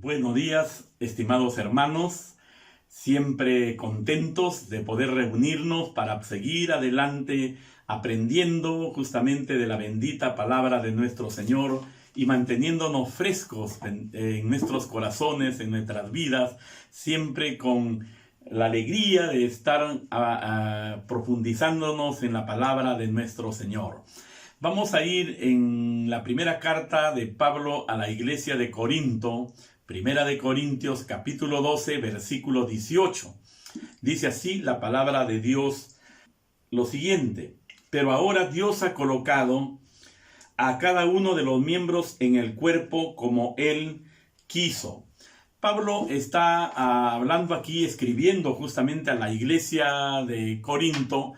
Buenos días, estimados hermanos, siempre contentos de poder reunirnos para seguir adelante aprendiendo justamente de la bendita palabra de nuestro Señor y manteniéndonos frescos en nuestros corazones, en nuestras vidas, siempre con la alegría de estar profundizándonos en la palabra de nuestro Señor. Vamos a ir en la primera carta de Pablo a la iglesia de Corinto, Primera de Corintios, capítulo 12, versículo 18. Dice así la palabra de Dios lo siguiente: pero ahora Dios ha colocado a cada uno de los miembros en el cuerpo como Él quiso. Pablo está hablando aquí, escribiendo justamente a la iglesia de Corinto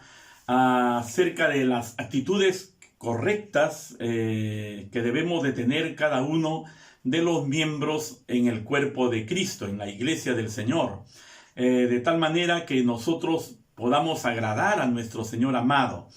acerca de las actitudes correctas que debemos de tener cada uno de los miembros en el cuerpo de Cristo, en la iglesia del Señor, de tal manera que nosotros podamos agradar a nuestro Señor amado,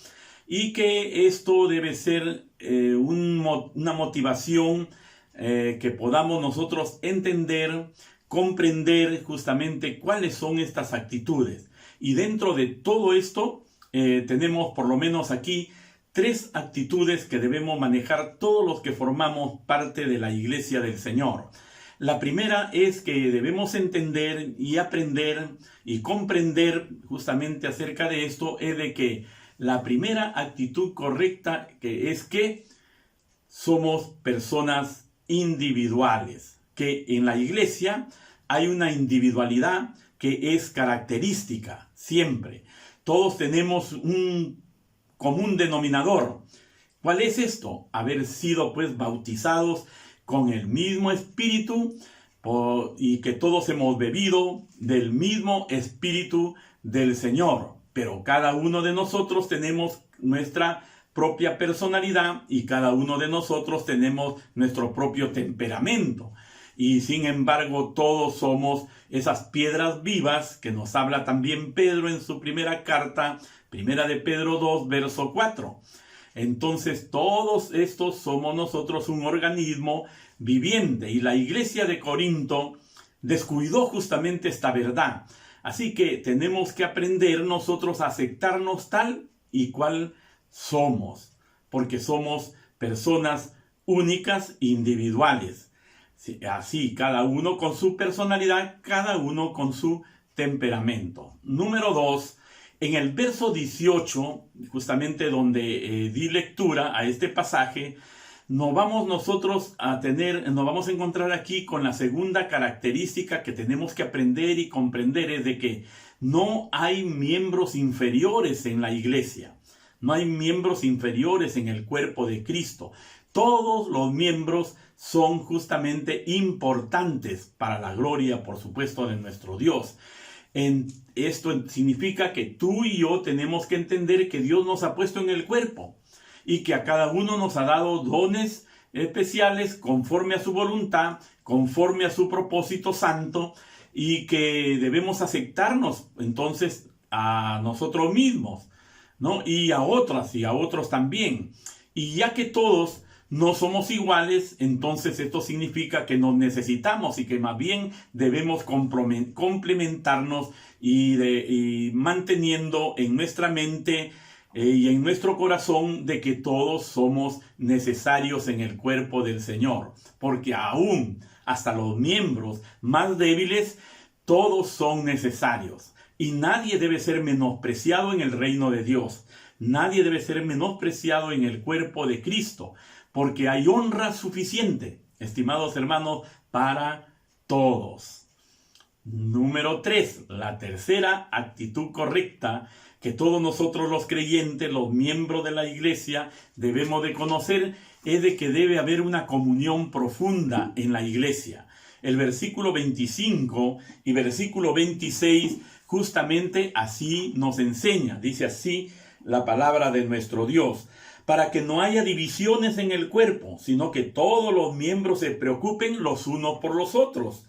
y que esto debe ser una motivación que podamos nosotros entender, comprender justamente cuáles son estas actitudes. Y dentro de todo esto tenemos por lo menos aquí 3 actitudes que debemos manejar todos los que formamos parte de la iglesia del Señor. La primera es que debemos entender y aprender y comprender justamente acerca de esto, es de que la primera actitud correcta que somos personas individuales, que en la iglesia hay una individualidad que es característica siempre. Todos tenemos un común denominador. ¿Cuál es esto? Haber sido bautizados con el mismo espíritu y que todos hemos bebido del mismo espíritu del Señor. Pero cada uno de nosotros tenemos nuestra propia personalidad y cada uno de nosotros tenemos nuestro propio temperamento. Y sin embargo todos somos esas piedras vivas que nos habla también Pedro en su primera carta, Primera de Pedro 2, verso 4. Entonces todos estos somos nosotros un organismo viviente, y la iglesia de Corinto descuidó justamente esta verdad. Así que tenemos que aprender nosotros a aceptarnos tal y cual somos, porque somos personas únicas, individuales. Así, cada uno con su personalidad, cada uno con su temperamento. Número 2, en el verso 18, justamente donde di lectura a este pasaje, nos vamos a encontrar aquí con la segunda característica que tenemos que aprender y comprender, es de que no hay miembros inferiores en la iglesia. No hay miembros inferiores en el cuerpo de Cristo. Todos los miembros son justamente importantes para la gloria, por supuesto, de nuestro Dios. Esto significa que tú y yo tenemos que entender que Dios nos ha puesto en el cuerpo y que a cada uno nos ha dado dones especiales conforme a su voluntad, conforme a su propósito santo, y que debemos aceptarnos entonces a nosotros mismos, ¿no? Y a otros también. Y ya que todos no somos iguales, entonces esto significa que nos necesitamos y que más bien debemos complementarnos y manteniendo en nuestra mente y en nuestro corazón de que todos somos necesarios en el cuerpo del Señor. Porque aún hasta los miembros más débiles, todos son necesarios. Y nadie debe ser menospreciado en el reino de Dios. Nadie debe ser menospreciado en el cuerpo de Cristo, porque hay honra suficiente, estimados hermanos, para todos. Número 3, la tercera actitud correcta que todos nosotros los creyentes, los miembros de la iglesia, debemos de conocer, es de que debe haber una comunión profunda en la iglesia. El versículo 25 y versículo 26 justamente así nos enseña. Dice así la palabra de nuestro Dios: para que no haya divisiones en el cuerpo, sino que todos los miembros se preocupen los unos por los otros.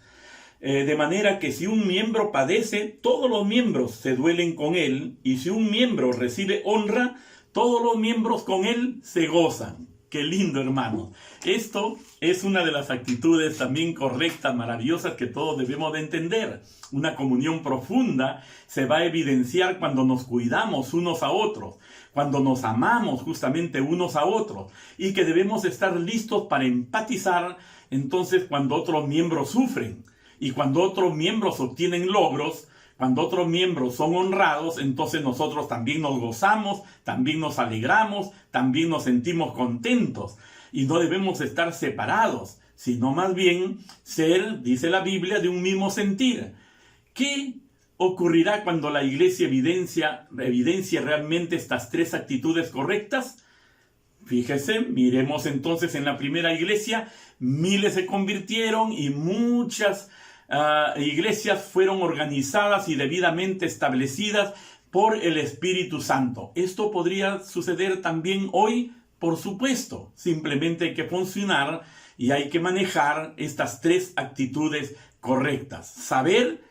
De manera que si un miembro padece, todos los miembros se duelen con él, y si un miembro recibe honra, todos los miembros con él se gozan. Qué lindo, hermanos. Esto es una de las actitudes también correctas, maravillosas, que todos debemos de entender. Una comunión profunda se va a evidenciar cuando nos cuidamos unos a otros, cuando nos amamos justamente unos a otros, y que debemos estar listos para empatizar entonces cuando otros miembros sufren, y cuando otros miembros obtienen logros, cuando otros miembros son honrados, entonces nosotros también nos gozamos, también nos alegramos, también nos sentimos contentos. Y no debemos estar separados, sino más bien ser, dice la Biblia, de un mismo sentir. ¿Qué ocurrirá cuando la iglesia evidencia realmente estas tres actitudes correctas? Fíjese, miremos entonces en la primera iglesia, miles se convirtieron y muchas iglesias fueron organizadas y debidamente establecidas por el Espíritu Santo. ¿Esto podría suceder también hoy? Por supuesto, simplemente hay que funcionar y hay que manejar estas tres actitudes correctas. Saber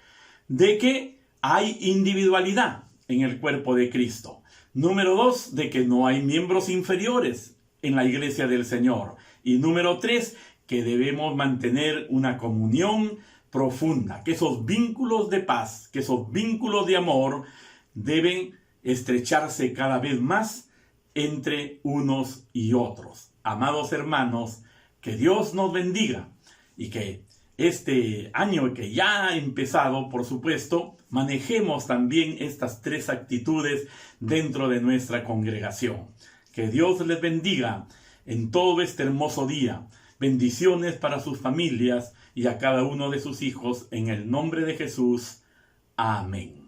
de que hay individualidad en el cuerpo de Cristo. Número 2, de que no hay miembros inferiores en la iglesia del Señor. Y número 3, que debemos mantener una comunión profunda, que esos vínculos de paz, que esos vínculos de amor deben estrecharse cada vez más entre unos y otros. Amados hermanos, que Dios nos bendiga y que este año que ya ha empezado, por supuesto, manejemos también estas tres actitudes dentro de nuestra congregación. Que Dios les bendiga en todo este hermoso día. Bendiciones para sus familias y a cada uno de sus hijos en el nombre de Jesús. Amén.